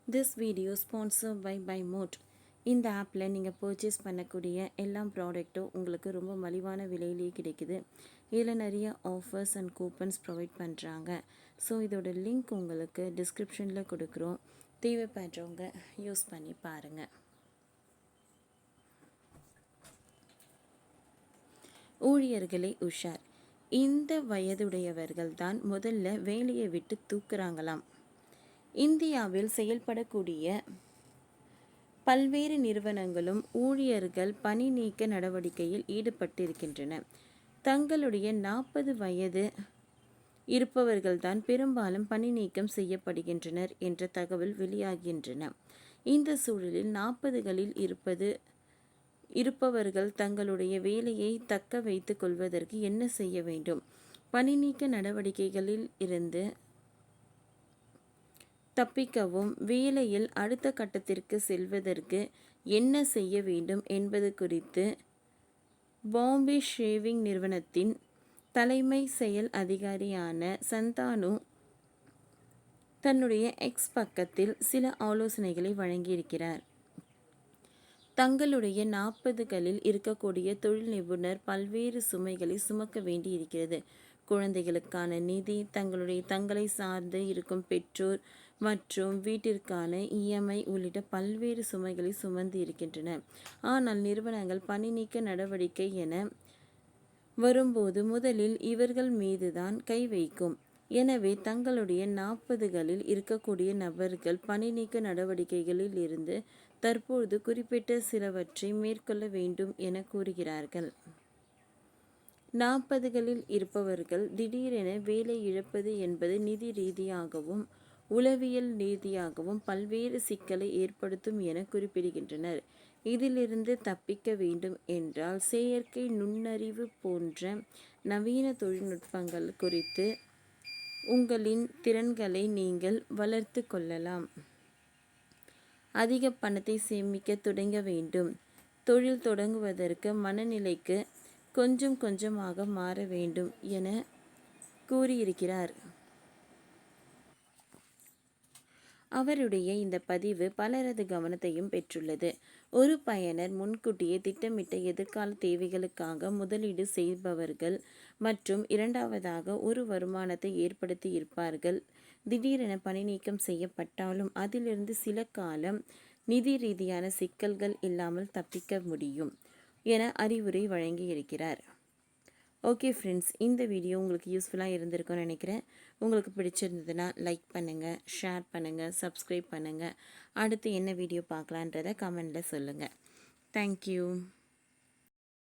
This video sponsored by Moat. இந்த ஆப்பில் நீங்கள் பர்ச்சேஸ் பண்ணக்கூடிய எல்லா ப்ராடக்ட்டும் உங்களுக்கு ரொம்ப மலிவான விலையிலேயே கிடைக்குது. இதில் நிறைய ஆஃபர்ஸ் அண்ட் கூப்பன்ஸ் ப்ரொவைட் பண்ணுறாங்க. ஸோ இதோட லிங்க் உங்களுக்கு டிஸ்கிரிப்ஷனில் கொடுக்குறோம். தேவைப்படுறவங்க யூஸ் பண்ணி பாருங்கள். ஊழியர்களை உஷார். இந்த வயதுடையவர்கள் தான் முதல்ல வேலையை விட்டு தூக்குறாங்களாம். இந்தியாவில் செயல்படக்கூடிய பல்வேறு நிறுவனங்களும் ஊழியர்கள் பணி நீக்க நடவடிக்கையில் ஈடுபட்டிருக்கின்றன. தங்களுடைய 40 வயது இருப்பவர்கள்தான் பெரும்பாலும் பணி நீக்கம் செய்யப்படுகின்றனர் என்ற தகவல் வெளியாகின்றன. இந்த சூழலில் 40களில் இருப்பவர்கள் தங்களுடைய வேலையை தக்க வைத்துக் கொள்வதற்கு என்ன செய்ய வேண்டும்? பணி நீக்க நடவடிக்கைகளில் இருந்து தப்பிக்கவும் வேலையில் அடுத்த கட்டத்திற்கு செல்வதற்கு என்ன செய்ய வேண்டும் என்பது குறித்து பாம்பே ஷேவிங் நிறுவனத்தின் தலைமை செயல் அதிகாரியான சந்தானு தன்னுடைய எக்ஸ் பக்கத்தில் சில ஆலோசனைகளை வழங்கியிருக்கிறார். தங்களுடைய 40களில் இருக்கக்கூடிய தொழில் நிபுணர் பல்வேறு சுமைகளை சுமக்க வேண்டி இருக்கிறது. குழந்தைகளுக்கான நிதி, தங்களை சார்ந்து இருக்கும் பெற்றோர் மற்றும் வீட்டிற்கான இஎம்ஐ உள்ளிட்ட பல்வேறு சுமைகளை சுமந்து இருக்கின்றன. ஆனால் நிறுவனங்கள் பணி நீக்க நடவடிக்கை என வரும்போது முதலில் இவர்கள் மீதுதான் கை வைக்கும். எனவே தங்களுடைய 40களில் இருக்கக்கூடிய நபர்கள் பணி நீக்க நடவடிக்கைகளில் இருந்து தற்போது குறிப்பிட்ட சிலவற்றை மேற்கொள்ள வேண்டும் என கூறுகிறார்கள். 40களில் இருப்பவர்கள் திடீரென வேலை இழப்பது என்பது நிதி ரீதியாகவும் உளவியல் ரீதியாகவும் பல்வேறு சிக்கலை ஏற்படுத்தும் என குறிப்பிடுகின்றனர். இதிலிருந்து தப்பிக்க வேண்டும் என்றால் செயற்கை நுண்ணறிவு போன்ற நவீன தொழில்நுட்பங்கள் குறித்து உங்களின் திறன்களை நீங்கள் வளர்த்து கொள்ளலாம். அதிக பணத்தை சேமிக்க தொடங்க வேண்டும். தொழில் தொடங்குவதற்கு மனநிலைக்கு கொஞ்சம் கொஞ்சமாக மாற வேண்டும் என கூறியிருக்கிறார். அவருடைய இந்த பதிவு பலரது கவனத்தையும் பெற்றுள்ளது. ஒரு பயனர் முன்கூட்டியே திட்டமிட்ட எதிர்கால தேவைகளுக்காக முதலீடு செய்பவர்கள் மற்றும் இரண்டாவதாக ஒரு வருமானத்தை ஏற்படுத்தி இருப்பார்கள். திடீரென பணி நீக்கம் செய்யப்பட்டாலும் அதிலிருந்து சில காலம் நிதி ரீதியான சிக்கல்கள் இல்லாமல் தப்பிக்க முடியும் என அறிவுரை வழங்கியிருக்கிறார். ஓகே ஃப்ரெண்ட்ஸ், இந்த வீடியோ உங்களுக்கு யூஸ்ஃபுல்லாக இருந்திருக்கும்னு நினைக்கிறேன். உங்களுக்கு பிடிச்சிருந்ததுன்னா லைக் பண்ணுங்கள், ஷேர் பண்ணுங்கள், சப்ஸ்கிரைப் பண்ணுங்கள். அடுத்து என்ன வீடியோ பார்க்கலான்றதை கமெண்டில் சொல்லுங்கள். தேங்க்யூ.